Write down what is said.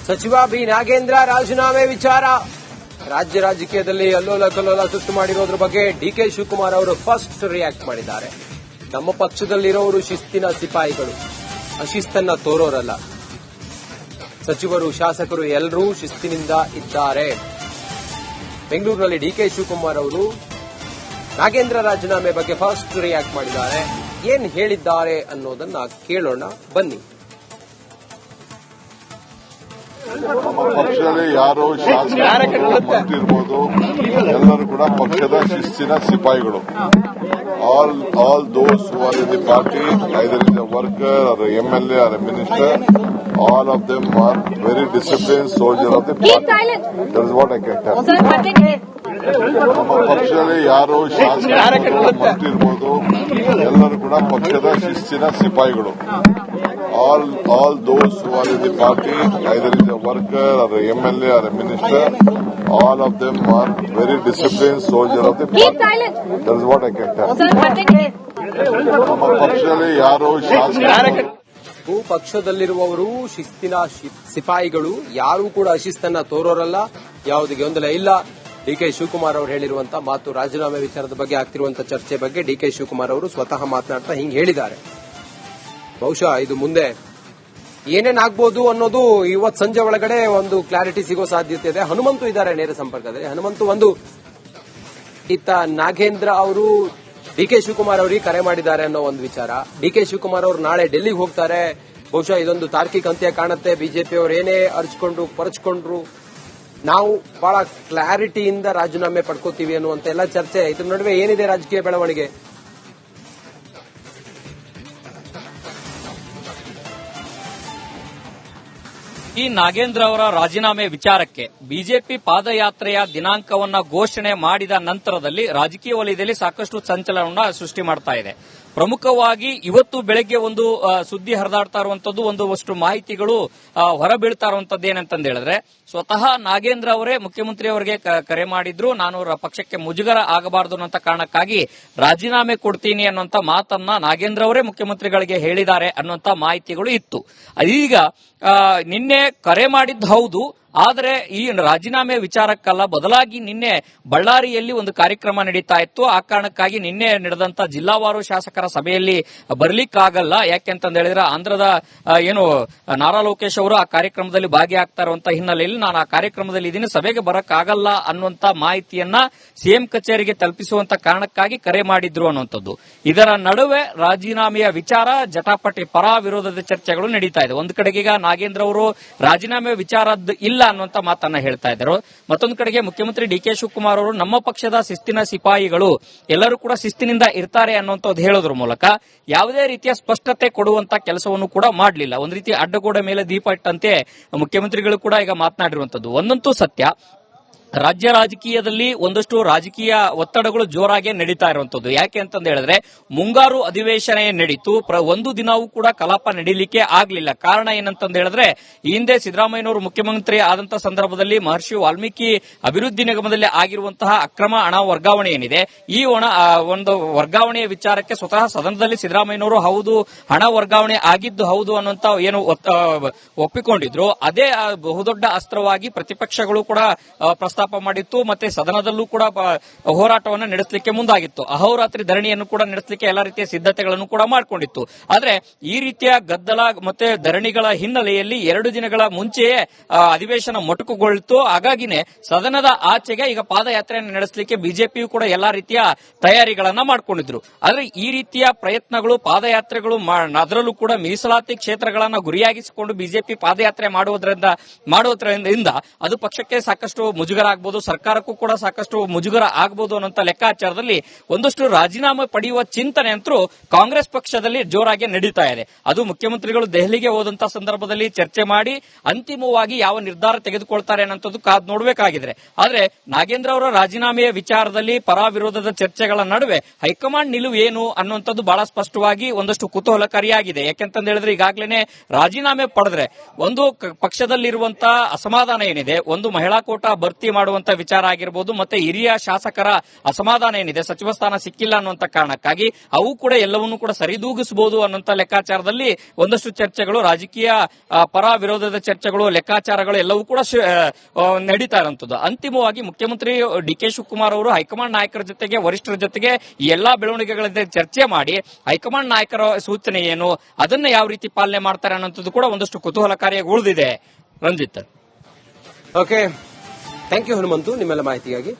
ಸಚಿವ ಬಿ ನಾಗೇಂದ್ರ ರಾಜೀನಾಮೆ ವಿಚಾರ ರಾಜ್ಯ ರಾಜಕೀಯದಲ್ಲಿ ಅಲ್ಲೋಲ ಕಲ್ಲೋಲ ಸೃಷ್ಟಿ ಮಾಡಿರೋದ್ರ ಬಗ್ಗೆ ಡಿಕೆ ಶಿವಕುಮಾರ್ ಅವರು ಫಸ್ಟ್ ರಿಯಾಕ್ಟ್ ಮಾಡಿದ್ದಾರೆ. ನಮ್ಮ ಪಕ್ಷದಲ್ಲಿರೋರು ಶಿಸ್ತಿನ ಸಿಪಾಯಿಗಳು, ಅಶಿಸ್ತನ್ನ ತೋರೋರಲ್ಲ. ಸಚಿವರು, ಶಾಸಕರು ಎಲ್ಲರೂ ಶಿಸ್ತಿನಿಂದ ಇದ್ದಾರೆ. ಬೆಂಗಳೂರಿನಲ್ಲಿ ಡಿಕೆ ಶಿವಕುಮಾರ್ ಅವರು ನಾಗೇಂದ್ರ ರಾಜೀನಾಮೆ ಬಗ್ಗೆ ಫಸ್ಟ್ ರಿಯಾಕ್ಟ್ ಮಾಡಿದ್ದಾರೆ. ಏನ್ ಹೇಳಿದ್ದಾರೆ ಅನ್ನೋದನ್ನ ಕೇಳೋಣ ಬನ್ನಿ. ನಮ್ಮ ಪಕ್ಷದಲ್ಲಿ ಯಾರು ಶಾಸಕರು ಮಂತ್ರಿರ್ಬೋದು, ಎಲ್ಲರೂ ಕೂಡ ಪಕ್ಷದ ಶಿಸ್ತಿನ ಸಿಪಾಯಿಗಳು. All those who are in the party, either is a worker or MLA or a minister, all of them are very disciplined soldiers of the party. That is what I can tell. ನಮ್ಮ ಪಕ್ಷದಲ್ಲಿ ಯಾರು ಶಾಸಕರು ಮಂತ್ರಿರ್ಬೋದು, ಎಲ್ಲರೂ ಕೂಡ ಪಕ್ಷದ ಶಿಸ್ತಿನ ಸಿಪಾಯಿಗಳು. All those who are in the party, either is a worker or a MLA or a minister, all of them are very disciplined soldiers of the party. That is what I can tell. ನಮ್ಮ ಪಕ್ಷದಲ್ಲಿ ಯಾರು ಶಾಸಕರು ಪಕ್ಷದಲ್ಲಿರುವವರು ಶಿಸ್ತಿನ ಸಿಪಾಯಿಗಳು, ಯಾರೂ ಕೂಡ ಅಶಿಸ್ತನ್ನ ತೋರೋರಲ್ಲ, ಯಾವುದೇ ಗೊಂದಲ ಇಲ್ಲ. ಡಿಕೆ ಶಿವಕುಮಾರ್ ಅವರು ಹೇಳಿರುವಂತಹ ಮಾತು, ರಾಜೀನಾಮೆ ವಿಚಾರದ ಬಗ್ಗೆ ಆಗ್ತಿರುವಂತಹ ಚರ್ಚೆ ಬಗ್ಗೆ ಡಿಕೆ ಶಿವಕುಮಾರ್ ಅವರು ಸ್ವತಃ ಮಾತನಾಡ್ತಾ ಹಿಂಗೆ ಹೇಳಿದ್ದಾರೆ. ಬಹುಶಃ ಇದು ಮುಂದೆ ಏನೇನಾಗಬಹುದು ಅನ್ನೋದು ಇವತ್ತು ಸಂಜೆ ಒಳಗಡೆ ಒಂದು ಕ್ಲಾರಿಟಿ ಸಿಗೋ ಸಾಧ್ಯತೆ ಇದೆ. ಹನುಮಂತು ಇದ್ದಾರೆ ನೇರ ಸಂಪರ್ಕದಲ್ಲಿ. ಹನುಮಂತು, ಒಂದು ಇತ್ತ ನಾಗೇಂದ್ರ ಅವರು ಡಿಕೆ ಶಿವಕುಮಾರ್ ಅವರಿಗೆ ಕರೆ ಮಾಡಿದ್ದಾರೆ ಅನ್ನೋ ಒಂದು ವಿಚಾರ. ಡಿಕೆ ಶಿವಕುಮಾರ್ ಅವರು ನಾಳೆ ಡೆಲ್ಲಿಗೆ ಹೋಗ್ತಾರೆ. ಬಹುಶಃ ಇದೊಂದು ತಾರ್ಕಿಕ ಅಂತ್ಯ ಕಾಣುತ್ತೆ. ಬಿಜೆಪಿ ಅವರು ಏನೇ ಪರಚ್ಕೊಂಡ್ರು ನಾವು ಬಹಳ ಕ್ಲಾರಿಟಿಯಿಂದ ರಾಜೀನಾಮೆ ಪಡ್ಕೋತೀವಿ ಅನ್ನುವಂತ ಎಲ್ಲ ಚರ್ಚೆ. ಇದ್ರ ನಡುವೆ ಏನಿದೆ ರಾಜಕೀಯ ಬೆಳವಣಿಗೆ? ಈ ನಾಗೇಂದ್ರ ಅವರ ರಾಜೀನಾಮೆ ವಿಚಾರಕ್ಕೆ ಬಿಜೆಪಿ ಪಾದಯಾತ್ರೆಯ ದಿನಾಂಕವನ್ನ ಘೋಷಣೆ ಮಾಡಿದ ನಂತರದಲ್ಲಿ ರಾಜಕೀಯ ವಲಯದಲ್ಲಿ ಸಾಕಷ್ಟು ಸಂಚಲನವನ್ನ ಸೃಷ್ಟಿ ಮಾಡ್ತಾ ಇದೆ. ಪ್ರಮುಖವಾಗಿ ಇವತ್ತು ಬೆಳಗ್ಗೆ ಒಂದು ಸುದ್ದಿ ಹರಿದಾಡ್ತಾ ಇರುವಂತದ್ದು, ಒಂದಷ್ಟು ಮಾಹಿತಿಗಳು ಹೊರಬೀಳ್ತಾ ಇರುವಂತದ್ದು ಏನಂತಂದು ಹೇಳಿದ್ರೆ, ಸ್ವತಃ ನಾಗೇಂದ್ರ ಅವರೇ ಮುಖ್ಯಮಂತ್ರಿ ಅವರಿಗೆ ಕರೆ ಮಾಡಿದ್ರು. ನಾನು ಪಕ್ಷಕ್ಕೆ ಮುಜುಗರ ಆಗಬಾರದು ಅನ್ನೋ ಕಾರಣಕ್ಕಾಗಿ ರಾಜೀನಾಮೆ ಕೊಡ್ತೀನಿ ಅನ್ನುವಂತ ಮಾತನ್ನ ನಾಗೇಂದ್ರ ಅವರೇ ಮುಖ್ಯಮಂತ್ರಿಗಳಿಗೆ ಹೇಳಿದ್ದಾರೆ ಅನ್ನುವಂತ ಮಾಹಿತಿಗಳು ಇತ್ತು. ಈಗ ನಿನ್ನೆ ಕರೆ ಮಾಡಿದ್ದು ಹೌದು, ಆದರೆ ಈ ರಾಜೀನಾಮೆ ವಿಚಾರಕ್ಕಲ್ಲ, ಬದಲಾಗಿ ನಿನ್ನೆ ಬಳ್ಳಾರಿಯಲ್ಲಿ ಒಂದು ಕಾರ್ಯಕ್ರಮ ನಡೀತಾ ಇತ್ತು. ಆ ಕಾರಣಕ್ಕಾಗಿ ನಿನ್ನೆ ನಡೆದಂತ ಜಿಲ್ಲಾವಾರು ಶಾಸಕರ ಸಭೆಯಲ್ಲಿ ಬರ್ಲಿಕ್ಕಾಗಲ್ಲ. ಯಾಕೆಂತಂದ ಹೇಳಿದ್ರೆ ಆಂಧ್ರದ ನಾರಾ ಲೋಕೇಶ್ ಅವರು ಆ ಕಾರ್ಯಕ್ರಮದಲ್ಲಿ ಭಾಗಿಯಾಗ್ತಾ ಇರುವಂತಹ ಹಿನ್ನೆಲೆಯಲ್ಲಿ ನಾನು ಆ ಕಾರ್ಯಕ್ರಮದಲ್ಲಿ ಇದೀನಿ, ಸಭೆಗೆ ಬರಕ್ಕಾಗಲ್ಲ ಅನ್ನುವಂತ ಮಾಹಿತಿಯನ್ನ ಸಿಎಂ ಕಚೇರಿಗೆ ತಲುಪಿಸುವಂತ ಕಾರಣಕ್ಕಾಗಿ ಕರೆ ಮಾಡಿದ್ರು ಅನ್ನುವಂಥದ್ದು. ಇದರ ನಡುವೆ ರಾಜೀನಾಮೆಯ ವಿಚಾರ ಜಟಾಪಟಿ ಪರ ವಿರೋಧದ ಚರ್ಚೆಗಳು ನಡೀತಾ ಇದೆ. ಒಂದು ಕಡೆಗೆ ಈಗ ನಾಗೇಂದ್ರ ಅವರು ರಾಜೀನಾಮೆ ವಿಚಾರದ್ದು ಇಲ್ಲ ಅನ್ನುವಂತ ಮಾತನ್ನ ಹೇಳ್ತಾ ಇದ್ದಾರೆ. ಮತ್ತೊಂದು ಕಡೆಗೆ ಮುಖ್ಯಮಂತ್ರಿ ಡಿಕೆ ಶಿವಕುಮಾರ್ ಅವರು ನಮ್ಮ ಪಕ್ಷದ ಶಿಸ್ತಿನ ಸಿಪಾಯಿಗಳು, ಎಲ್ಲರೂ ಕೂಡ ಶಿಸ್ತಿನಿಂದ ಇರ್ತಾರೆ ಅನ್ನುವಂಥದ್ದು ಹೇಳೋದ್ರ ಮೂಲಕ ಯಾವುದೇ ರೀತಿಯ ಸ್ಪಷ್ಟತೆ ಕೊಡುವಂತ ಕೆಲಸವನ್ನು ಕೂಡ ಮಾಡಲಿಲ್ಲ. ಒಂದು ರೀತಿ ಅಡ್ಡಗೋಡೆ ಮೇಲೆ ದೀಪ ಇಟ್ಟಂತೆ ಮುಖ್ಯಮಂತ್ರಿಗಳು ಕೂಡ ಈಗ ಮಾತನಾಡಿರುವಂತದ್ದು. ಒಂದಂತೂ ಸತ್ಯ, ರಾಜ್ಯ ರಾಜಕೀಯದಲ್ಲಿ ಒಂದಷ್ಟು ರಾಜಕೀಯ ಒತ್ತಡಗಳು ಜೋರಾಗಿ ನಡೀತಾ ಇರುವಂತದ್ದು. ಯಾಕೆ ಅಂತಂದು ಹೇಳಿದ್ರೆ, ಮುಂಗಾರು ಅಧಿವೇಶನ ನಡೀತು, ಒಂದು ದಿನವೂ ಕೂಡ ಕಲಾಪ ನಡೀಲಿಕ್ಕೆ ಆಗ್ಲಿಲ್ಲ. ಕಾರಣ ಏನಂತಂದು ಹೇಳಿದ್ರೆ, ಈ ಹಿಂದೆ ಸಿದ್ದರಾಮಯ್ಯನವರು ಮುಖ್ಯಮಂತ್ರಿ ಆದಂತಹ ಸಂದರ್ಭದಲ್ಲಿ ಮಹರ್ಷಿ ವಾಲ್ಮೀಕಿ ಅಭಿವೃದ್ಧಿ ನಿಗಮದಲ್ಲಿ ಆಗಿರುವಂತಹ ಅಕ್ರಮ ಹಣ ವರ್ಗಾವಣೆ ಏನಿದೆ, ಈ ಒಂದು ವರ್ಗಾವಣೆಯ ವಿಚಾರಕ್ಕೆ ಸ್ವತಃ ಸದನದಲ್ಲಿ ಸಿದ್ದರಾಮಯ್ಯನವರು ಹೌದು, ಹಣ ವರ್ಗಾವಣೆ ಆಗಿದ್ದು ಹೌದು ಅನ್ನುವಂತ ಒಪ್ಪಿಕೊಂಡಿದ್ರು. ಅದೇ ಬಹುದೊಡ್ಡ ಅಸ್ತ್ರವಾಗಿ ಪ್ರತಿಪಕ್ಷಗಳು ಕೂಡ ಪ್ರಸ್ತಾಪ ಮಾಡಿತ್ತು. ಮತ್ತೆ ಸದನದಲ್ಲೂ ಕೂಡ ಹೋರಾಟವನ್ನು ನಡೆಸಲಿಕ್ಕೆ ಮುಂದಾಗಿತ್ತು. ಅಹೋರಾತ್ರಿ ಧರಣಿಯನ್ನು ಕೂಡ ನಡೆಸಲಿಕ್ಕೆ ಎಲ್ಲ ರೀತಿಯ ಸಿದ್ಧತೆಗಳನ್ನು ಕೂಡ ಮಾಡಿಕೊಂಡಿತ್ತು. ಆದ್ರೆ ಈ ರೀತಿಯ ಗದ್ದಲ ಮತ್ತೆ ಧರಣಿಗಳ ಹಿನ್ನೆಲೆಯಲ್ಲಿ 2 ದಿನಗಳ ಮುಂಚೆಯೇ ಅಧಿವೇಶನ ಮೊಟಕುಗೊಳ್ಳಿತು. ಹಾಗಾಗಿನೇ ಸದನದ ಆಚೆಗೆ ಈಗ ಪಾದಯಾತ್ರೆಯನ್ನು ನಡೆಸಲಿಕ್ಕೆ ಬಿಜೆಪಿಯು ಕೂಡ ಎಲ್ಲಾ ರೀತಿಯ ತಯಾರಿಗಳನ್ನ ಮಾಡಿಕೊಂಡಿದ್ರು. ಆದ್ರೆ ಈ ರೀತಿಯ ಪ್ರಯತ್ನಗಳು, ಪಾದಯಾತ್ರೆಗಳು, ಅದರಲ್ಲೂ ಕೂಡ ಮೀಸಲಾತಿ ಕ್ಷೇತ್ರಗಳನ್ನ ಗುರಿಯಾಗಿಸಿಕೊಂಡು ಬಿಜೆಪಿ ಪಾದಯಾತ್ರೆ ಮಾಡುವುದರಿಂದ ಅದು ಪಕ್ಷಕ್ಕೆ ಸಾಕಷ್ಟು ಮುಜುಗರ ಆಗಬಹುದು, ಸರ್ಕಾರಕ್ಕೂ ಕೂಡ ಸಾಕಷ್ಟು ಮುಜುಗರ ಆಗಬಹುದು ಅನ್ನೋ ಲೆಕ್ಕಾಚಾರದಲ್ಲಿ ಒಂದಷ್ಟು ರಾಜೀನಾಮೆ ಪಡೆಯುವ ಚಿಂತನೆ ಅಂತೂ ಕಾಂಗ್ರೆಸ್ ಪಕ್ಷದಲ್ಲಿ ಜೋರಾಗಿ ನಡೀತಾ ಇದೆ. ಅದು ಮುಖ್ಯಮಂತ್ರಿಗಳು ದೆಹಲಿಗೆ ಹೋದಂತಹ ಸಂದರ್ಭದಲ್ಲಿ ಚರ್ಚೆ ಮಾಡಿ ಅಂತಿಮವಾಗಿ ಯಾವ ನಿರ್ಧಾರ ತೆಗೆದುಕೊಳ್ತಾರೆ ಅನ್ನೋದು ಕಾದು ನೋಡಬೇಕಾಗಿದೆ. ಆದ್ರೆ ನಾಗೇಂದ್ರ ಅವರ ರಾಜೀನಾಮೆಯ ವಿಚಾರದಲ್ಲಿ ಪರ ವಿರೋಧದ ಚರ್ಚೆಗಳ ನಡುವೆ ಹೈಕಮಾಂಡ್ ನಿಲುವು ಏನು ಅನ್ನುವಂಥದ್ದು ಬಹಳ ಸ್ಪಷ್ಟವಾಗಿ ಒಂದಷ್ಟು ಕುತೂಹಲಕಾರಿಯಾಗಿದೆ. ಯಾಕೆಂತಂದು ಹೇಳಿದ್ರೆ, ಈಗಾಗಲೇ ರಾಜೀನಾಮೆ ಪಡೆದ್ರೆ ಒಂದು ಪಕ್ಷದಲ್ಲಿರುವಂತಹ ಅಸಮಾಧಾನ ಏನಿದೆ, ಒಂದು ಮಹಿಳಾ ಕೋಟಾ ಭರ್ತಿ ಮಾಡುವಂತ ವಿಚಾರ ಆಗಿರಬಹುದು, ಮತ್ತೆ ಹಿರಿಯ ಶಾಸಕರ ಅಸಮಾಧಾನ ಏನಿದೆ ಸಚಿವ ಸ್ಥಾನ ಸಿಕ್ಕಿಲ್ಲ ಅನ್ನುವಂತ ಕಾರಣಕ್ಕಾಗಿ ಅವು ಕೂಡ ಎಲ್ಲವನ್ನೂ ಕೂಡ ಸರಿದೂಗಿಸಬಹುದು ಅನ್ನುವಂತ ಲೆಕ್ಕಾಚಾರದಲ್ಲಿ ಒಂದಷ್ಟು ಚರ್ಚೆಗಳು, ರಾಜಕೀಯ ಪರ ವಿರೋಧದ ಚರ್ಚೆಗಳು, ಲೆಕ್ಕಾಚಾರಗಳು ಎಲ್ಲವೂ ಕೂಡ ನಡೀತಾ ಇರುವಂತದ್ದು. ಅಂತಿಮವಾಗಿ ಮುಖ್ಯಮಂತ್ರಿ ಡಿ.ಕೆ. ಶಿವಕುಮಾರ್ ಅವರು ಹೈಕಮಾಂಡ್ ನಾಯಕರ ಜೊತೆಗೆ, ವರಿಷ್ಠರ ಜೊತೆಗೆ ಈ ಎಲ್ಲಾ ಬೆಳವಣಿಗೆಗಳ ಚರ್ಚೆ ಮಾಡಿ ಹೈಕಮಾಂಡ್ ನಾಯಕರ ಸೂಚನೆ ಏನು, ಅದನ್ನ ಯಾವ ರೀತಿ ಪಾಲನೆ ಮಾಡ್ತಾರೆ ಅನ್ನೋದು ಕೂಡ ಒಂದಷ್ಟು ಕುತೂಹಲಕಾರಿಯಾಗಿ ಉಳಿದಿದೆ. Ranjith. Okay, thank you Hanumanthu ನಿಮ್ಮೆಲ್ಲ ಮಾಹಿತಿಗಾಗಿ.